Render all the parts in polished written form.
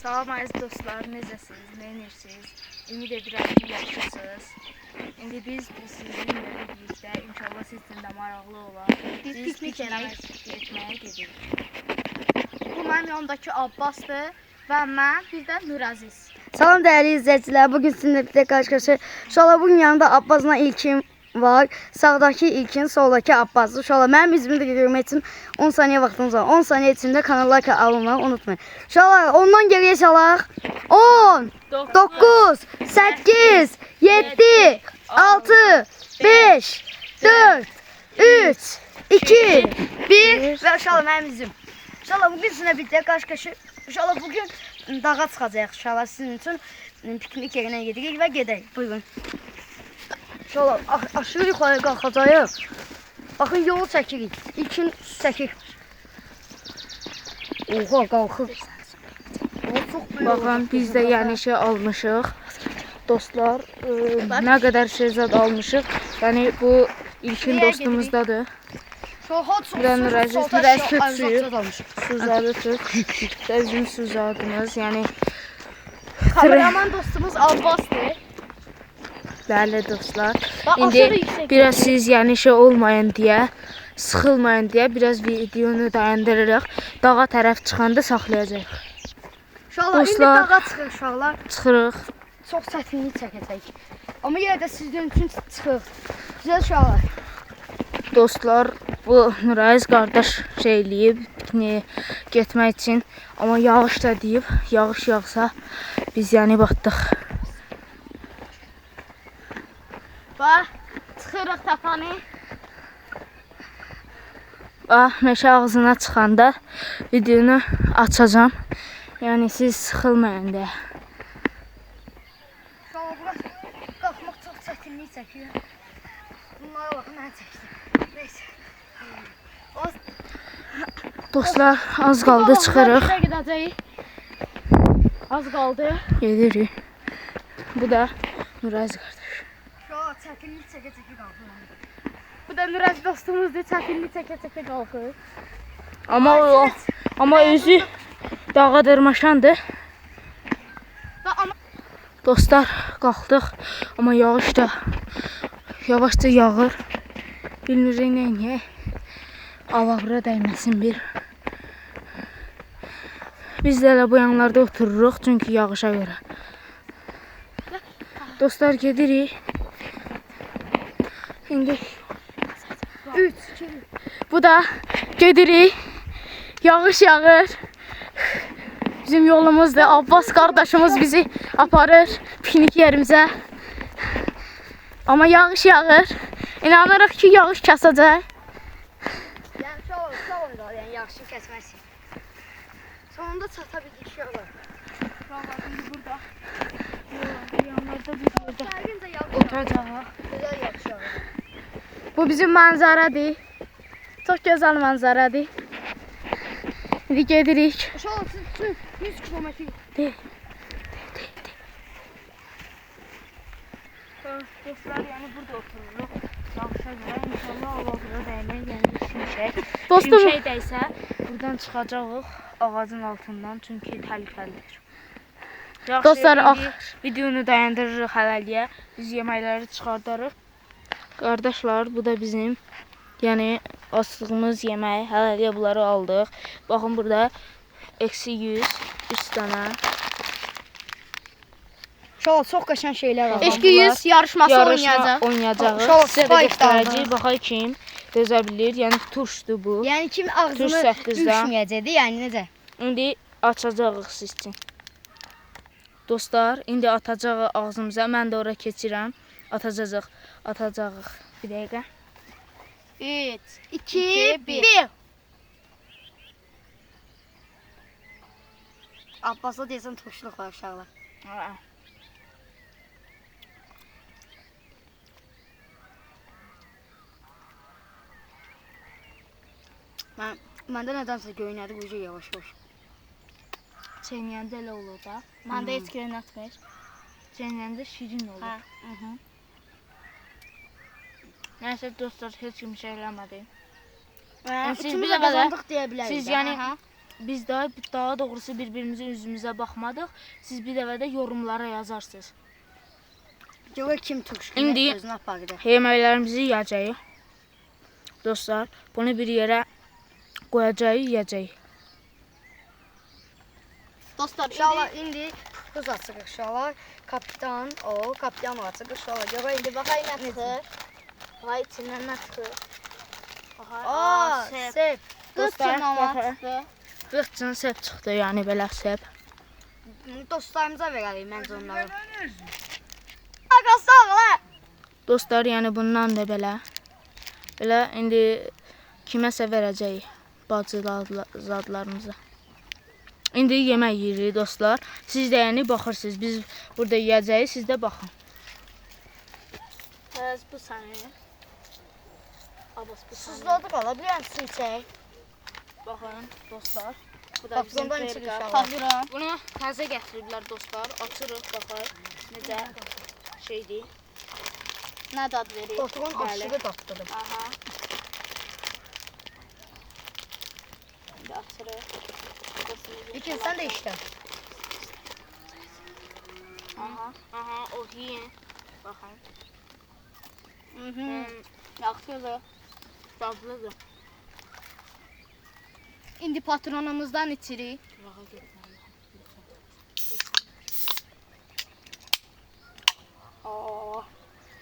Salam əziz dostlar, necəsiniz, nə edirsiniz? Ümid edirəm ki, yaxşısınız. İndi biz sizinlə birlikdə, inşallah sizin də maraqlı olar. Biz piknik etməyə gedirik. Bu mənim yanımdakı Abbasdır və mən, bir də Nuraziz. Salam değerli izleyiciler, bugün sizinle bir de karşı-karşıya. İnşallah bugün yanında Abbas'la İlkin var. Sağdaki İlkin, soldaki Abbas. İnşallah benim yüzümü de görmek için 10 saniye vaktimiz var. 10 saniye içinde kanala like almayı unutmayın. İnşallah ondan geriye çalaq. 10, 9, 8, 7, 6, 5, 4, 3, 2, 1 ve inşallah benim yüzüm. İnşallah bugün sizinle bir de karşı-karşıya. İnşallah bugün dağa çıxacağıq. İnşallah sizin için piknik yerine gedirik ve gedək. Buyurun. İnşallah aşırı yuxarı qalxacağıq. Baxın yolu çəkirik. İlkin çəkir. Oha qalxır. Baxın biz də yəni şey almışıq. Dostlar, nə qədər şey zad almışıq. Yəni bu İlkin dostumuzdadır. Buradan Nuraziz tut suyu. Suzadı tut. Bizim suzadımız. Yəni Kameraman dostumuz Abbasdır. Bəli dostlar. İndi biraz siz yəni şey olmayın deyə, sıxılmayın deyə biraz videonu dayandırırıq. Dağa tərəf çıxanda saxlayacağıq. İnşallah indi Dostlar, dağa çıxır uşaqlar. Çıxırıq. Çox çətinlik çəkəcək. Amma yenə də sizin üçün çıxır. Güzel uşaqlar. Dostlar, bu Nuraziz qardaş şey eləyib pikniyə getmək üçün. Amma yağış da deyib, yağış yağsa biz yəni batdıq. Bax, çıxırıq tapanı. Meşə ağzına çıxanda videonu açacağım. Yəni siz sıxılmayın deyə. İnşallah burası qalxmaq çox çətinlik çəkir. Bunlara baxın, mən çəkdim. Neyse. Dostlar, az qaldı çıxırıq. Gedəcəyik. Az qaldı. Gedirik. Bu da Nuraziz qardaş. Uşaqlar çətinlik çəkə-çəkə qalxır. Bu da Nuraziz dostumuzdur. Çətinlik çəkə-çəkə qalxır. Amma özü dağa dırmaşandır. Dostlar, qalxdıq. Amma yağış da yavaşca yağır. Bilmirik nə edək. Avabra dəyməsin bir. Biz də elə bu yanlarda otururuq çünki yağışa görə. Dostlar, gedirik. İndi 3, 2, bu da gedirik. Yağış yağır. Bizim yolumuzdur. Abbas qardaşımız bizi aparır piknik yerimizə. Amma yağış yağır. İnanırıq ki, yağış kəsəcək. yəni sağ olun, yəni yaxşı kəsməsin. Sonunda çata bildik uşaqlar. Uşaqlar indi burada. Yanlarda bir yerdə Yəqin də yağış oturacağıq. gözəl yaxşı. Bu bizim mənzərədir. Çox gözəl mənzərədir. İndi gedirik. Uşaqlar siz 100 kilometr. Dostlar, yəni burada otururuq. Yağışa görə inşallah Allah'a dəymək, yəni şimşək. Dostum. Şimşək dəysə buradan çıxacağıq ağacın altından çünki təhlükəlidir. Dostlar, videonu dayandırırıq hələliyə. Biz yeməkləri çıxardarıq. Qardaşlar, bu da bizim yəni asdığımız yemək. Hələliyə bunları aldıq. Baxın burada -100 3 dənə. Uşaqlar çox qəşəng şeylər var. Eşki 100 yarışması oynayacaq. Oynayacağıq. Uşaqlar, Sizə də spike göstərəcəyik. Baxaq kim dözə bilir. Yəni turşdur bu. Yəni kim Turş ağzını səkkizdə. üşməyəcəkdi, yəni necə? İndi açacağıq siz üçün. Dostlar, indi atacağıq ağzımıza. Mən də ora keçirəm. Atacağıq. Bir dəqiqə. 3, 2, 1. Abbasla deyəsən turşuluq var uşaqlar. Məndə nədənsə göynədi bu yavaş-yavaş. Çeynəyəndə elə olur da. Məndə heç göynətmir. Çeynəyəndə şirin olur. Hə. Nəysə dostlar, heç kim şey eləmədi. Siz Siz bir bizə də qazandıq deyə bilərik. Siz də. yəni biz daha doğrusu bir-birimizin üzümüzə baxmadıq. Siz bir dəfə də yorumlara yazarsınız. Gör kim turşu İndi özünü apardı. yeməklərimizi yiyəcəyik. Dostlar, bunu bir yerə qoyacağıq, yiyəcəyik. Dostlar, İnşallah indi kız açıq inşallah. Kapitan açıq inşallah. Gör indi baxayım nə çıxır. vay içindən nə çıxır? Aa, sep. Dostlar, baxın. çıxdı. 40 cın sep çıxdı, yəni belə sep. Dostlarımıza verərik məncə onları. Ağası ağla. Dostlar, yəni bundan da belə indi kiməsə verəcəyik bacı zadlarımıza. İndi yemək yeyirik dostlar. Siz də yəni baxırsınız. Biz burada yeyəcəyik, siz də baxın. Həz bu səni. Abbas bu səni. Sızladıq ala, bir an su içək. Baxın dostlar. Bu da bizim Paprondan içir terika. inşallah. Hazıram. Bunu təzə gətiriblər dostlar. Açırıq, baxın. Necə şeydir. Nə dad verir? Portuğun Bəli. aşırı tatlıdır. Aha. İndi açırıq. İlkin sən də işlə. Aha, o yiyin. Baxın. Yaxşıdır. Dadlıdır. İndi patronumuzdan içirik. Rahat getməli.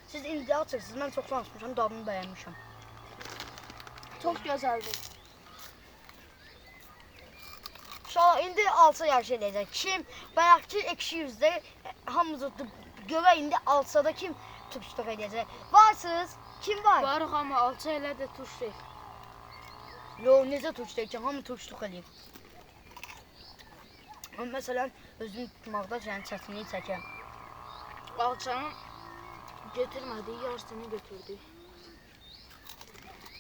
Siz indi açırsınız. Mən çox danışmışam, dadını bəyənmişəm. Çox gözəldir. İnşallah indi alça yarışı edəcək. Kim bayaqki ekşi yüzdə hamımız görə indi alçada kim turşuluq edəcək? Varsınız? Kim var? Varıq amma alça elə də turş deyil. Yo, necə turşuluq ki, hamı turşuluq eləyir. Məsələn, özünü tutmaqda sənin çətinliyi çəkər. Alçanı götürmədik, yarısını götürdük.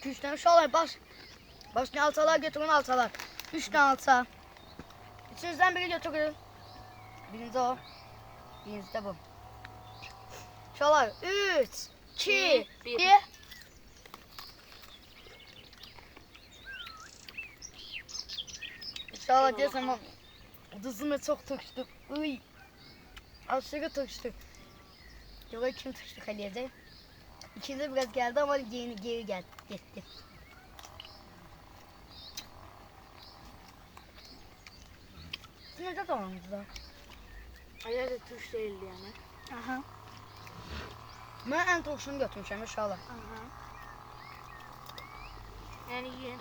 Gücdən uşaqlar başına alçalar götürün alçalar. 3 dənə alça. İçinizdən biri götürün. Birinci o. Birinci də bu. Uşaqlar 3, 2, 1. İnşallah deyəsəm duzunu çox tökdük. Uy. Aşırı tökdük. Görək kim tökdük eləyəcək. İkinci biraz gəldi amma geri getdi. Necə davamınız da? Elə də turş deyildi yəni. Aha. Mən ən turşunu götürmüşəm inşallah. Aha. Yəni yiyin.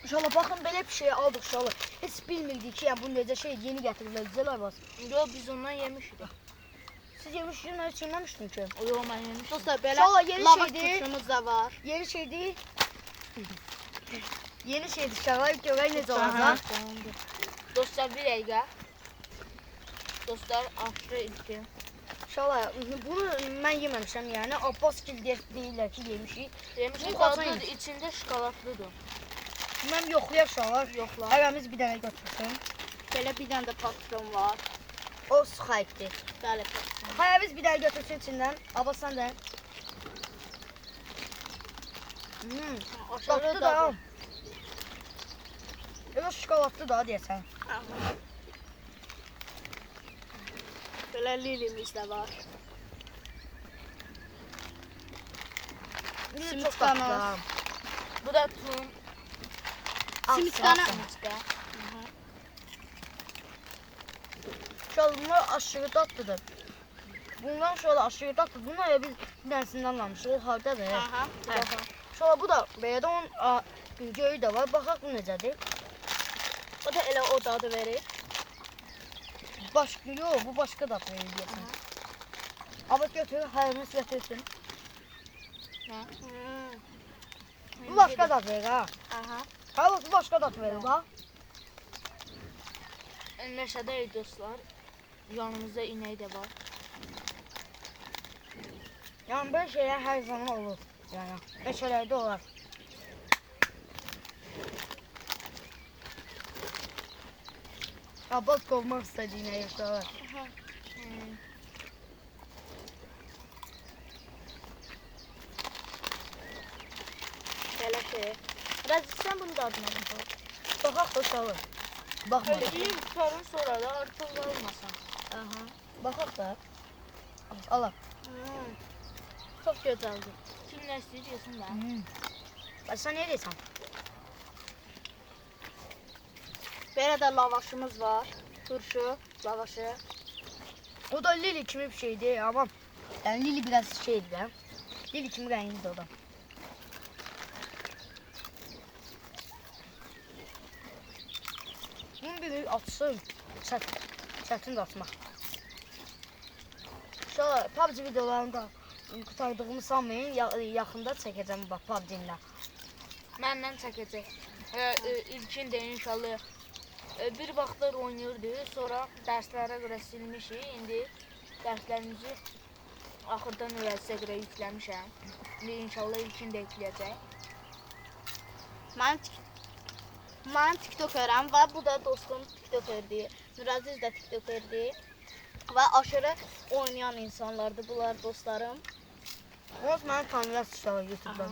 İnşallah baxın belə bir şey aldıq inşallah. Heç bilmirdik ki, yəni bu necə şey yeni gətiriblər güzel ayvaz. Yo, biz ondan yemişdik. Siz yemişsiniz, mən heç yeməmişdim ki. O yo, mən yemişdim. Dostlar, belə İnşallah yeni lavaş şeydir. turşumuz da var. Yeni şeydir. Yeni şeydir inşallah. Görək necə Aha. olacaq. Dostlar, bir dəqiqə. Dostlar, aşırı ilkin. İnşallah bunu mən yeməmişəm yəni. Abbas gil deyirlər ki, yemişik. Yemişik, Bu qaçan dadlıdır, içində şokoladlıdır. Mən yoxlayaq inşallah. Yoxla. Hərəmiz bir dənə götürsün. Belə bir dənə də patron var. O sıxayıqdır. Bəli, patron. Hərəmiz bir dənə götürsün içindən. Abbas sən də. Tatlı da. Elə şokoladlı da deyəsən. Belə lilimiz də var. Çox tatlı. Bu da tun. Simitkana. Simitka. Bunlar aşırı tatlıdır. Bundan şöyle aşırı tatlı. Bunlar biz bir dənəsindən almışıq. O hardadır? Aha. Şöyle bu da belə də onun göyü də var. Baxaq bu necədir. O da elə o dadı verir. Başqa yox, bu başqa dad verir deyəsən. Abbas götür, hərimiz götürsün. Bu başqa dad verir ha. Aha. Abbas bu başqa dad verir ha. Meşədəyik dostlar. Yanımızda inək də var. Yəni böyle şeyler her zaman olur. Yani meşelerde olar. Abbas kovmaq istədi ineyi uşaqlar. Rəzis sən bunu da adına bax. Baxaq da uşağı. Baxma. Öyle bir tutarın sonra da artıq olmasın. Aha. Baxaq da. Ala. Çox gözəldir. Kim nə istəyir yesin də. Bax sən nə edirsən? Belə də lavaşımız var. Turşu, lavaşı. O da lili kimi bir şeydir ama yani lili biraz şeydir ha. Lili kimi rənglidir o da. Bunun bir atsın. Çətin də atmaq. Şöyle PUBG videolarında qurtardığımı sanmayın. Yaxında çəkəcəm bax PUBG-lə. Məndən çəkəcək. İlkin də inşallah bir vaxtlar oynayırdı. Sonra dərslərə görə silmişik. İndi dərslərimizi axırdan öyrəsə görə yükləmişəm. İndi inşallah ilkin də yükləyəcək. Mənim TikTokerəm və bu da dostum TikTokerdir. Nuraziz də TikTokerdir. Və aşırı oynayan insanlardır bunlar dostlarım. Onu mənim tanıyacaq uşağı YouTube'dan.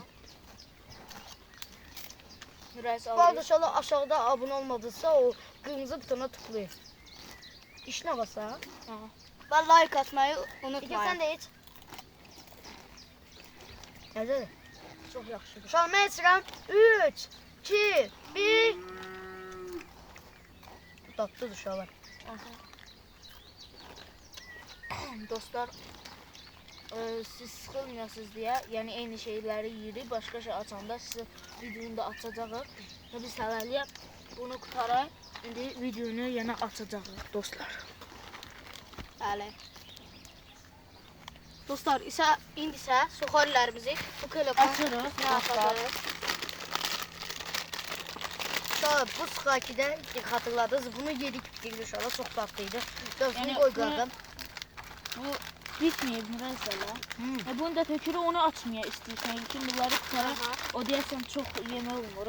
Nurayz Bu arada alır. inşallah aşağıda abone olmadıysa o kırmızı butona tıklayın. İşine basa. Və like atmayı İki unutmayın. sen de iç. Necədir? Çox yaxşıdır. Uşaq mən içirəm. 3, 2, 1. Tatlıdır uşaqlar. Dostlar, siz sıxılmayasınız deyə, yəni eyni şeyləri yeyirik, başqa şey açanda sizə videonu da açacağıq. Biz hələlik bunu qutaraq, indi videonu yenə açacağıq dostlar. Bəli. Dostlar, indi isə suxarilərimizi bu telefon Açırıq. açırıq. Uşaqlar bu sıxakidə xatırladınız. Bunu yedik bitirdik uşaqlar. Çox tatlıydı. Gözünü Yəni, qoy bunu- qırdım. Bu bitməyib Nurayzələ. Bunu da tökürük, onu açmaya istəyirsən. İlkin bunları qutaraq, o deyəsən çox yemək olmur.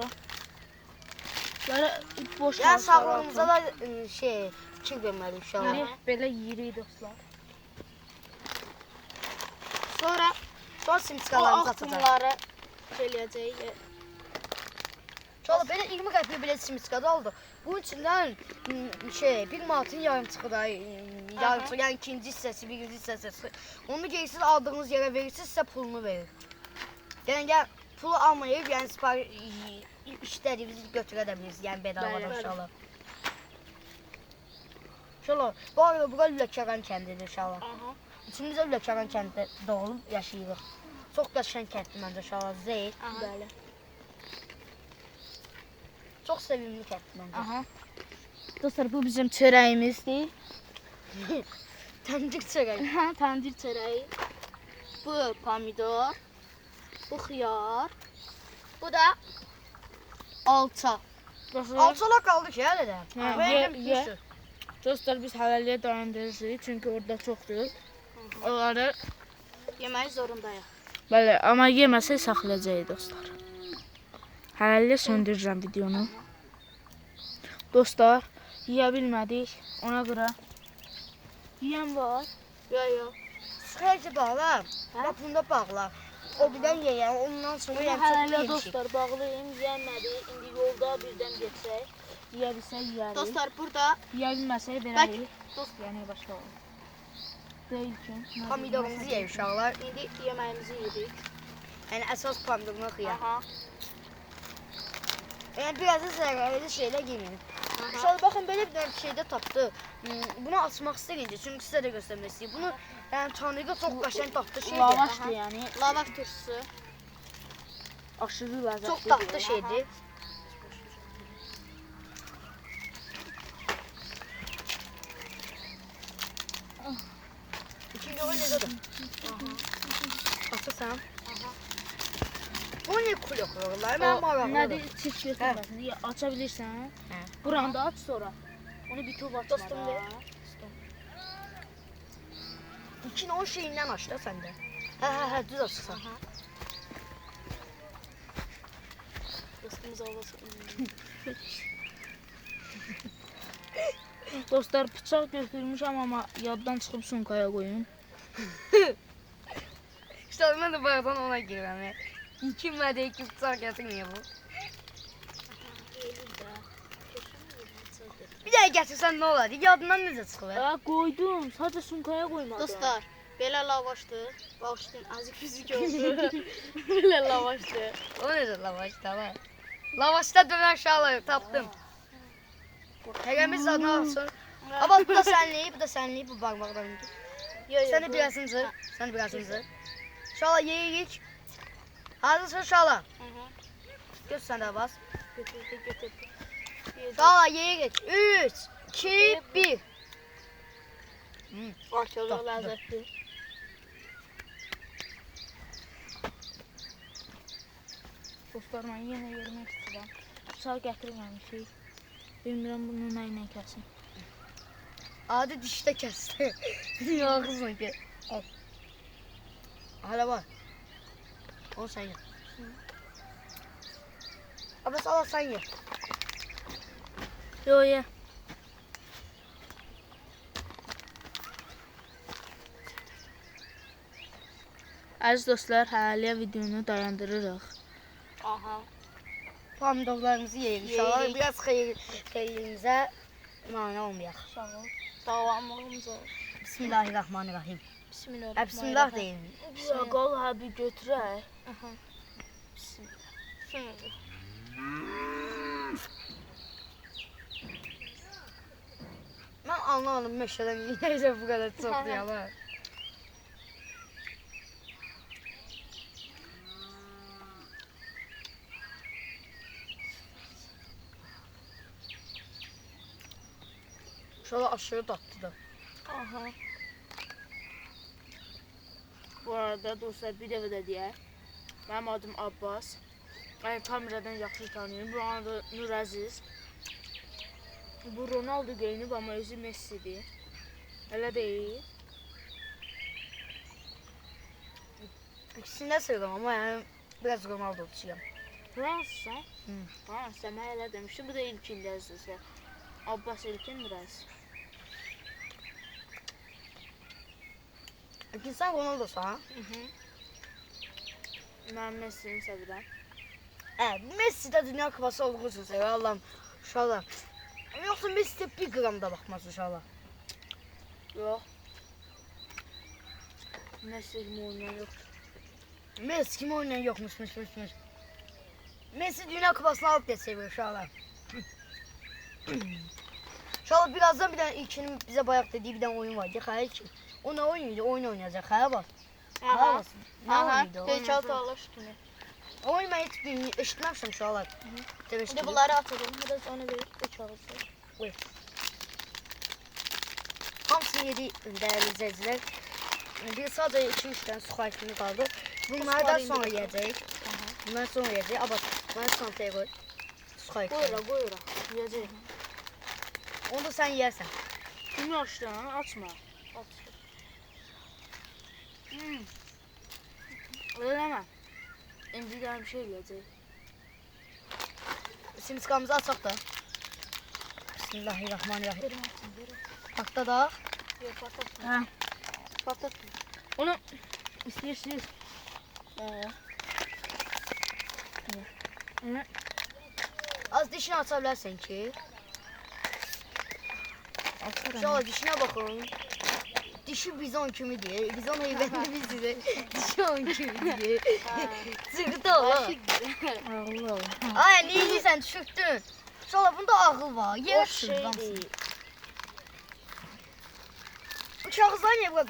Böyle boş Yəni qalsın. sağlığımıza da şey fikir verməliyik uşaqlar. Yəni belə yeyirik dostlar. Sonra Sonra o simskalarımızı atacağıq. axımları eləyəcəyik. Uşaqlar belə 20 qəpik belə simskada oldu. Bunun içindən şey 1 manatın yarım çıxır da. Yarım çıxır. Yəni ikinci hissəsi, birinci hissəsi. Onu gerirsiniz aldığınız yerə verirsiniz, sizə pulunu verir. Yəni pulu almayıb, yəni işlərinizi götürə də bilirsiniz. Yəni bedavadan Bəli. uşaqlar. Uşaqlar, bu arada bura Lüləkəran kəndidir uşaqlar. Aha. İkimiz də Lüləkəran kəndində doğulub yaşayırıq. Çox qəşəng kənddir məncə uşaqlar. Zeyt. Bəli. Çox sevimli kənddir məncə. Aha. Dostlar bu bizim çörəyimizdir. Təndir çörək. Təndir çörəyi. Bu pomidor. Bu xiyar. Bu da alça. Dostlar, Alçala qaldı ki, hələ də. Hə, Bu ye, evdə bitmişdir. dostlar biz hələliyə dayandırırıq çünki orada çoxdur. Onları Yeməyi zorundayıq. bəli, amma yeməsək saxlayacağıq dostlar. Hələliyə söndürürəm videonu. Dostlar, yeyə bilmədik. Ona görə yeyən var. Yox. Sıxıcı bağlar. Bax bunda bağlar. O birdən yeyən, ondan sonra yəni çox Hələliyə yemişik. dostlar bağlayım, yeyəmədik. İndi yolda birdən getsək, yeyə bilsək yeyərik. Dostlar, burada Yeyə bilməsək Bəlkə- verərik. Yəni başqa olur. Deyil ki. Pomidorumuzu yeyir uşaqlar. indi yeməyimizi yedik. Yəni əsas pomidorunu xıyar. Aha. Yəni biraz da zərərli şeylər yeməyin. Uşaqlar baxın belə bir dənə şeydə tapdı. Bunu açmaq istəyir çünki sizə də göstərmək istəyir. Bunu yəni tanrıqa çox qəşəng tapdı şeydir. Lavaşdır yəni. Lavaş turşusu. Aşırı ləzzətli. Çox tatlı şeydir. İkinci o necədir? Açırsan. Bu ne kulak var? Mən maraqlıdır. Nədir? Çift götürməsin. Ya, aça bilirsən. Hə. Buranda aç sonra. Onu bir tub açma. Dostum, ver. İçin o şeyindən aç da səndə. Hə, düz açırsan. Dostumuz olmasın. Dostlar bıçaq götürmüşəm amma yaddan çıxıb sumkaya qoyun. İşte mən də bayaqdan ona girirəm. İkinmədi, iki bıçaq gətirmiyor bu. Bir daha gətirsən nə olar? Yadından necə çıxır? Koydum. Sadece sunkaya koymadım. Dostlar, belə lavaşdır. Bağışlayın, azıcık fizik oldu. Belə lavaşdır. O necə lavaşda var? Lavaşda dönər şalı tapdım. Təqəmiz zadını alsın. Ama bu da sənlik, bu da sənlik, bu barmaqdan. Sen de birazını zır. Sen de birazını zır. Şala yeyirik. Hazırsın şala. Göz sen de bas. Götürdü. Şala yeyirik. 3, 2, 1. Çok lezzetli. Dostlar, ben yine yemek istedim. Bıçağı getirmemişik. Bilmiyorum bunu neyle kesin. Adi dişte kesti. Ya kızım ki. Al. Hala var. Onu sen ye. Abbas al sen ye. Yo ye. Aziz dostlar, haliyə videonu dayandırırıq. Aha. Pomidorlarımızı yeyirik. İnşallah Yeyirik. biraz xeyrinizə mane olmayaq. Sağ ol. Davamımız var. Bismillahirrahmanirrahim. Bismillahirrahmanirrahim. Bismillah deyin. Ya qal ha bir götürək. Aha. Bismillah. Ben anlamadım meşeden neyse bu kadar çok diyorlar. Şöyle aşırı tatlı da. Aha. Bu arada dostlar, bir dəfə də deyək. Mənim adım Abbas. Mən kameradan yaxşı tanıyım. Bu arada Nur Əziz. Bu Ronaldo geyinib, amma özü Messi'dir. Elə deyil. İkisini de seviyorum ama yani biraz Ronaldo'cuyum. Fransızsan? Hı. Ha, sən mən elə demişdim. Bu da ilkində əzizsə. Abbas ilkin Nur Əziz. İkinci sen Ronaldo'sun ha? Mən Messi'ni sevirəm. Messi de dünya kupası olduğu için seviyor Allah'ım. İnşallah. Yoksa Messi de bir gram da bakmaz inşallah. Yox. Messi kimi oynayan yoxdur. Messi kim oynayan yokmuş. Messi dünya kupasını alıp diye seviyor inşallah. İnşallah birazdan bir tane ilkinin bize bayağı dediği bir tane oyun var. Hayır ki. O ne oynuyordu? Oyun oynayacak. Hayır bak. Hayır Aha. basın. Ne Aha. oynuyordu? Peçal talaş kimi. O oyunu ben hiç bilmiyorum. Eşitmemiştim şu an. Bir de bunları atalım. Biraz onu ver. Peçalısı. Buyur. Hamısını yedi değerli izleyiciler. Bir sadece 2-3 tane su haykını kaldı. Bunları da sonra yiyeceğiz. Bunları sonra yiyeceğiz. Ama bunları çantaya koy. Su haykını. Qoyura. Yiyəcək. Onu da sen yersen. Kim yaşdan? Açma. At. Eləmə. İndi də bir şey yiyəcək. Simskamızı açaq da. Bismillahirrahmanirrahim. Verim atın. Verim. Hakta da. Yok patlat. Hə. Patlat. Onu istəyir. Onu Az dişini açabilirsin ki. İnşallah dişine bakın. Dişi bizon kimi diye. Bizon heyveni bizi dişi on kimi diye. Sıkıntı oğlum. ağıllı. Ay ne yiyirsən düşürtdün. İnşallah bunda ağıl var. Yer Boş şey sığdamsın. deyil. Bu kağızları niye buraya koy?